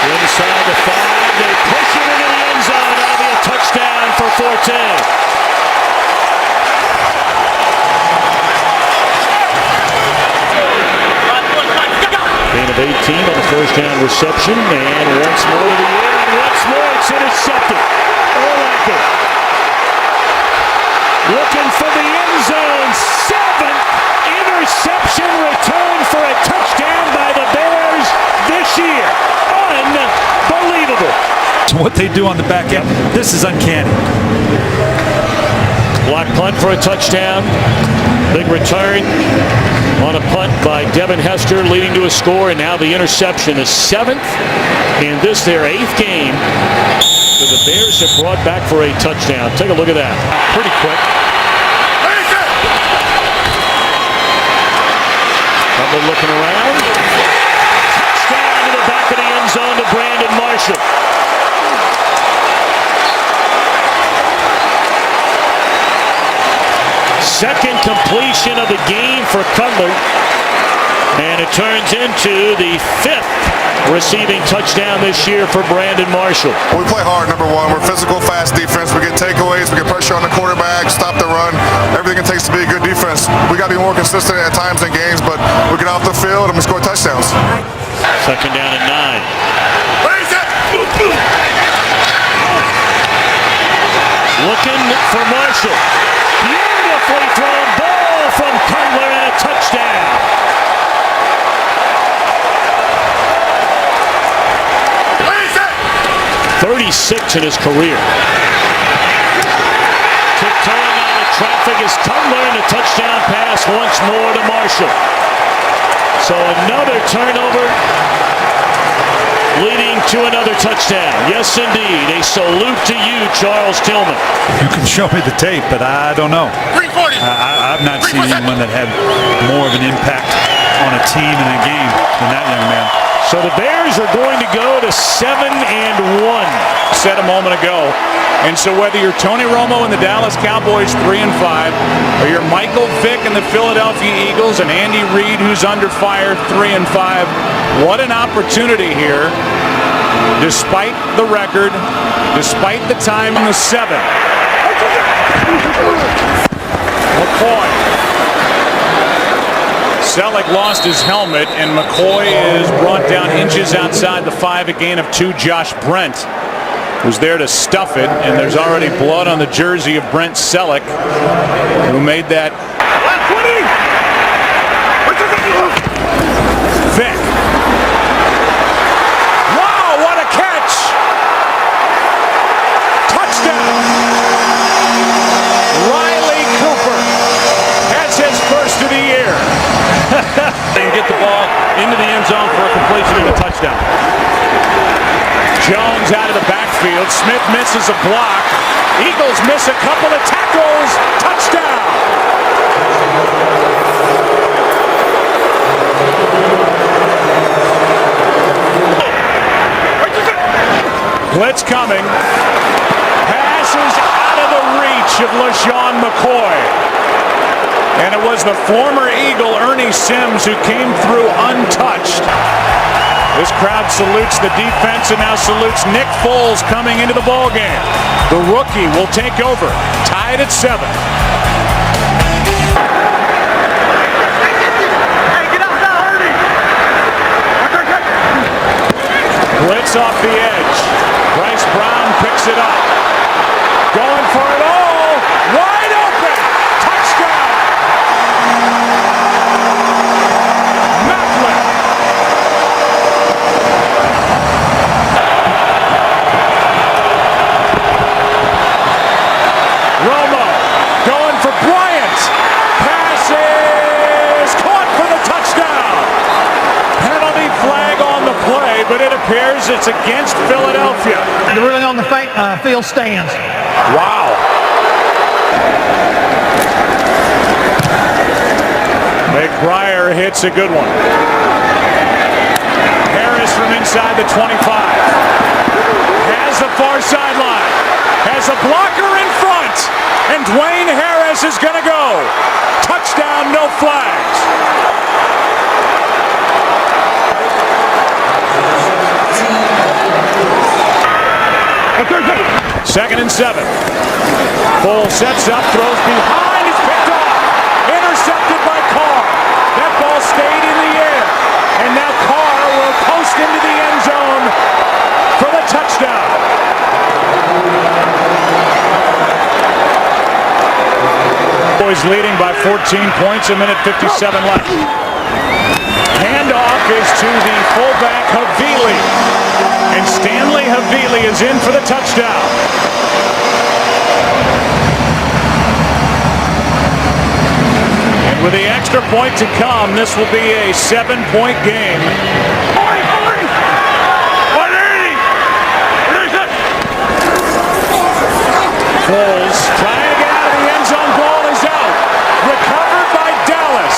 Inside the 5, they push it into the end zone. That'll be a touchdown for Forte. Gain of 18 on the first down reception, and once more to the air, and once more it's intercepted. Urlacher looking for the end zone. 7th interception return for a touchdown by the Bears this year. Unbelievable. What they do on the back end, this is uncanny. Block punt for a touchdown. Big return on a punt by Devin Hester, leading to a score, and now the interception is 7th in this their 8th game that the Bears have brought back for a touchdown. Take a look at that. Pretty quick. Looking around. Touchdown to the back of the end zone to Brandon Marshall. Second completion of the game for Cutler. And it turns into the 5th receiving touchdown this year for Brandon Marshall. We play hard, number one. We're physical, fast defense. We get takeaways. We get pressure on the quarterback, stop the run. Everything it takes to be a good defense. We got to be more consistent at times in games, but we get off the field and we score touchdowns. Second down and 9. Looking for Marshall. Beautifully thrown ball from Cutler and a touchdown. 36 in his career. Tiptoeing out of traffic is Cutler, and a touchdown pass once more to Marshall. So another turnover leading to another touchdown. Yes, indeed. A salute to you, Charles Tillman. You can show me the tape, but I don't know. I've not seen anyone that had more of an impact on a team in a game than that young man. So the Bears are going to go to 7-1. Said a moment ago. And so whether you're Tony Romo and the Dallas Cowboys 3-5, or you're Michael Vick and the Philadelphia Eagles and Andy Reid, who's under fire, 3-5, what an opportunity here. Despite the record, despite the time in the 7th. McCoy. Selleck lost his helmet, and McCoy is brought down inches outside the 5, a gain of 2. Josh Brent was there to stuff it, and there's already blood on the jersey of Brent Selleck, who made that. Vick. Wow, what a catch! Touchdown! Riley Cooper has his first of the year. And get the ball into the end zone for a completion and a touchdown. Jones out of the backfield. Smith misses a block. Eagles miss a couple of tackles. Touchdown. Blitz coming. Passes out of the reach of LaShawn McCoy. And it was the former Eagle, Ernie Sims, who came through untouched. This crowd salutes the defense and now salutes Nick Foles coming into the ballgame. The rookie will take over, tied at 7. Blitz off the edge. Bryce Brown picks it up. Going for it all. Wide open. Touchdown. Macklin. Romo going for Bryant. Passes. Caught for the touchdown. Penalty flag on the play, but it appears it's against Philadelphia. They're really on the field stands. Wow. McBriar hits a good one. Harris from inside the 25. Has the far sideline. Has a blocker in front. And Dwayne Harris is going to go. Touchdown, no flags. Second and 7. Foles sets up, throws behind, is picked off. Intercepted by Carr. That ball stayed in the air. And now Carr will post into the end zone for the touchdown. Boys leading by 14 points, a minute 57 left. Handoff is to the fullback Havili. And Stanley Havili is in for the touchdown. And with the extra point to come, this will be a 7-point game. Foles trying to get out of the end zone. Ball is out. Recovered by Dallas.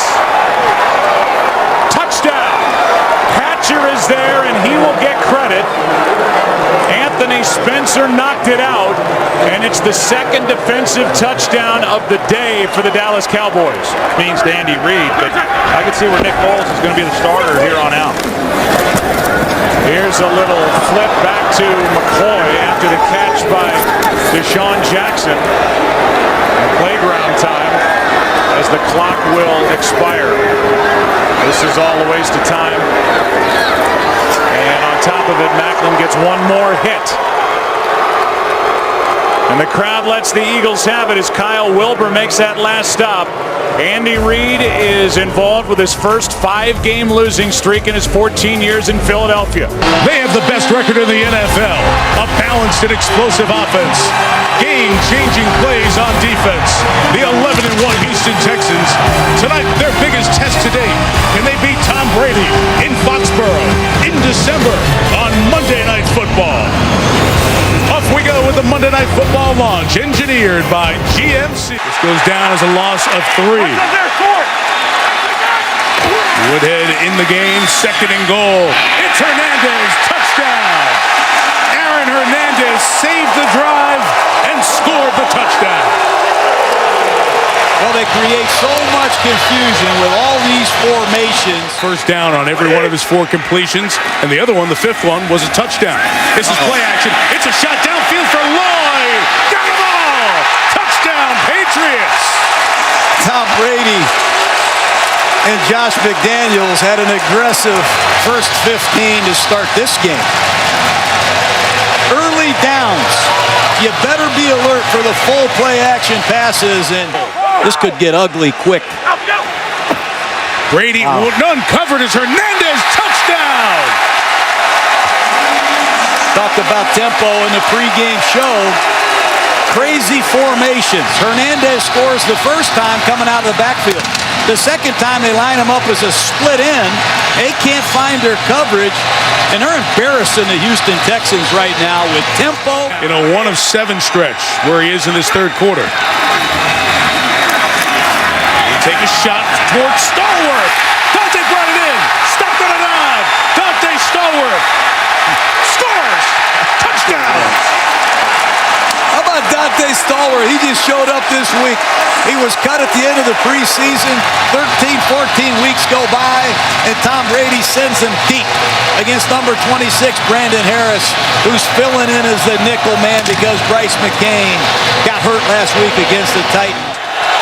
Touchdown. Hatcher is there, and he will get credit. Anthony Spencer knocked it out, and it's the second defensive touchdown of the day for the Dallas Cowboys. Means to Andy Reid, but I can see where Nick Foles is going to be the starter here on out. Here's a little flip back to McCoy after the catch by Deshaun Jackson. Playground time as the clock will expire. This is all a waste of time. And on top of it, Macklin gets one more hit. And the crowd lets the Eagles have it as Kyle Wilbur makes that last stop. Andy Reid is involved with his first 5-game losing streak in his 14 years in Philadelphia. They have the best record in the NFL. A balanced and explosive offense. Game-changing plays on defense. The 11-1 Houston Texans. Tonight, their biggest test to date. Can they beat Tom Brady in Foxborough in December on Monday Night Football? Off we go with the Monday Night Football launch, engineered by GMC. This goes down as a loss of 3. Woodhead in the game, 2nd and goal. It's Hernandez, touchdown. Aaron Hernandez saved the drive and scored the touchdown. Well, they create so much confusion with all these formations. First down on every one of his 4 completions, and the other one, the 5th one, was a touchdown. This is play action. It's a shot downfield for Lloyd. Got the ball. Touchdown, Patriots. Tom Brady and Josh McDaniels had an aggressive first 15 to start this game. Early downs. You better be alert for the full play action passes, and this could get ugly quick. Brady uncovered as Hernandez, touchdown! Talked about tempo in the pregame show. Crazy formations. Hernandez scores the first time coming out of the backfield. The second time they line him up as a split end. They can't find their coverage, and they're embarrassing the Houston Texans right now with tempo. In a 1-of-7 stretch where he is in this third quarter. Take a shot towards Stallworth. Dante brought it in. Stopped on a dive. Dante Stallworth scores. Touchdown. How about Dante Stallworth? He just showed up this week. He was cut at the end of the preseason. 13, 14 weeks go by, and Tom Brady sends him deep against number 26, Brandon Harris, who's filling in as the nickel man because Bryce McCain got hurt last week against the Titans.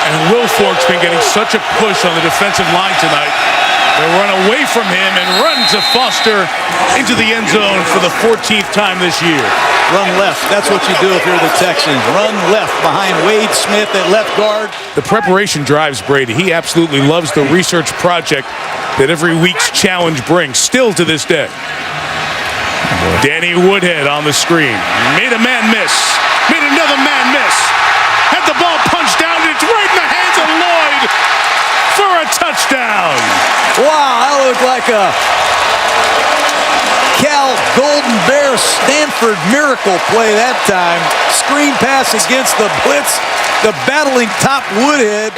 And Will Fork's been getting such a push on the defensive line tonight. They run away from him and run to Foster into the end zone for the 14th time this year. Run left. That's what you do if you're the Texans. Run left behind Wade Smith at left guard. The preparation drives Brady. He absolutely loves the research project that every week's challenge brings, still to this day. Danny Woodhead on the screen. Made a man miss. Made another man miss. Had the ball punched down. It's right in the hands of Lloyd for a touchdown. Wow, that looked like a Cal Golden Bear Stanford miracle play that time. Screen pass against the blitz. The battling top Woodhead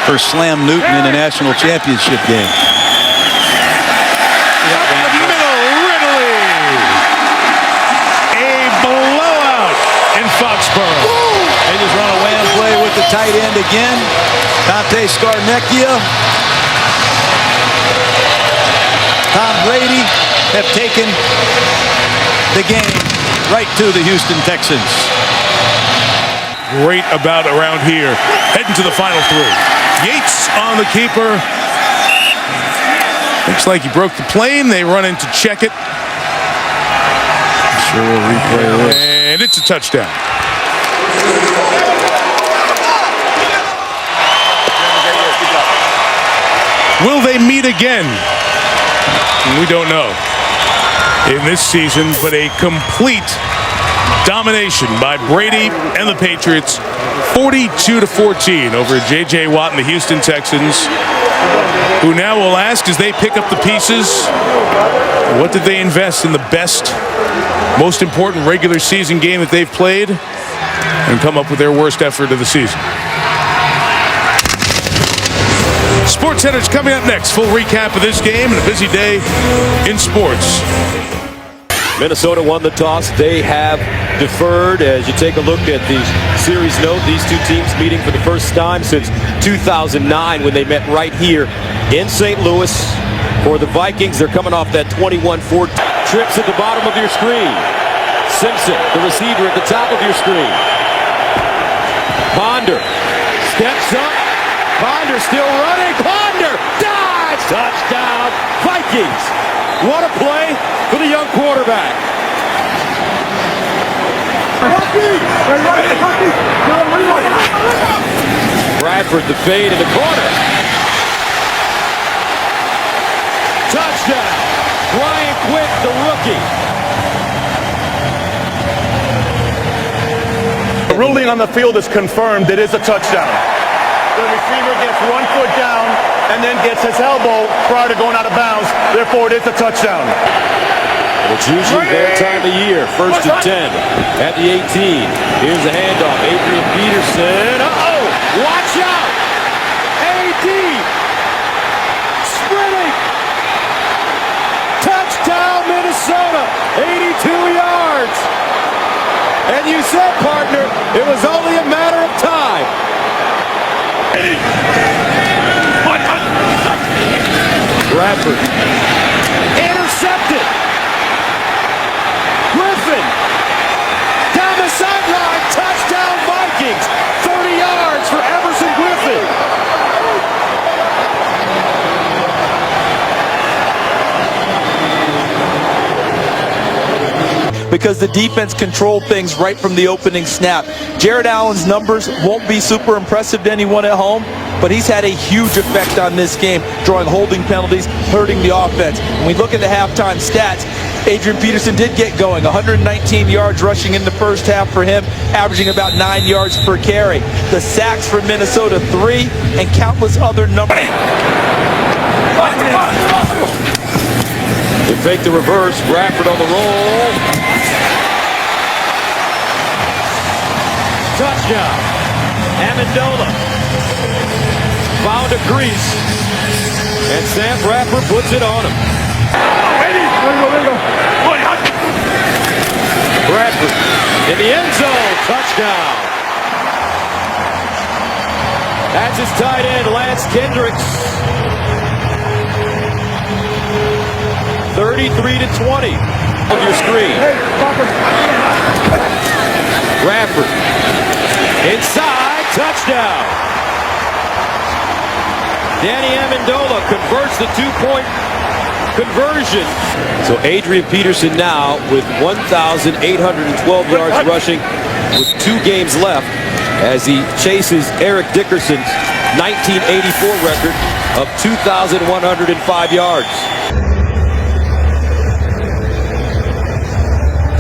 for Slam Newton in the national championship game. Foxborough. They just run a wham play with the tight end again. Dante Scarnecchia. Tom Brady have taken the game right to the Houston Texans. Great about around here. Heading to the final three. Yates on the keeper. Looks like he broke the plane. They run in to check it. Sure will replay this. And it's a touchdown. Will they meet again? We don't know in this season, but a complete domination by Brady and the Patriots, 42-14 over J.J. Watt and the Houston Texans, who now will ask as they pick up the pieces, what did they invest in the best, most important regular season game that they've played and come up with their worst effort of the season? SportsCenter's coming up next. Full recap of this game and a busy day in sports. Minnesota won the toss. They have deferred. As you take a look at the series note, these two teams meeting for the first time since 2009 when they met right here in St. Louis. For the Vikings, they're coming off that 21-4 trips at the bottom of your screen. Simpson, the receiver at the top of your screen. Ponder steps up. Ponder still running. Ponder dives. Touchdown, Vikings. What a play for the young quarterback. Bradford the fade in the corner. Touchdown, Brian Quick, the rookie. The ruling on the field is confirmed. It is a touchdown. The receiver gets 1 foot down and then gets his elbow prior to going out of bounds. Therefore, it is a touchdown. It's usually their time of year. 1st and 10 at the 18. Here's the handoff. Adrian Peterson. Uh-oh! Watch out! A.D. sprinting. Touchdown, Minnesota. 82 yards. And you said, partner, it was only a matter of time. Bradford intercepted. Griffin down the sideline. Touchdown Vikings. 30 yards for Everson Griffin. Because the defense controlled things right from the opening snap. Jared Allen's numbers won't be super impressive to anyone at home, but he's had a huge effect on this game, drawing holding penalties, hurting the offense. When we look at the halftime stats, Adrian Peterson did get going. 119 yards rushing in the first half for him, averaging about 9 yards per carry. The sacks for Minnesota, 3, and countless other numbers. They fake the reverse. Bradford on the roll. Touchdown. Amendola found a crease, and Sam Bradford puts it on him. Bradford in the end zone. Touchdown. That's his tight end, Lance Kendricks. 33-20 on your screen. Bradford inside, touchdown. Danny Amendola converts the 2-point conversion. So Adrian Peterson now with 1,812 yards rushing with 2 games left as he chases Eric Dickerson's 1984 record of 2,105 yards.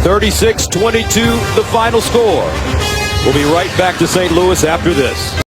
36-22 the final score. We'll be right back to St. Louis after this.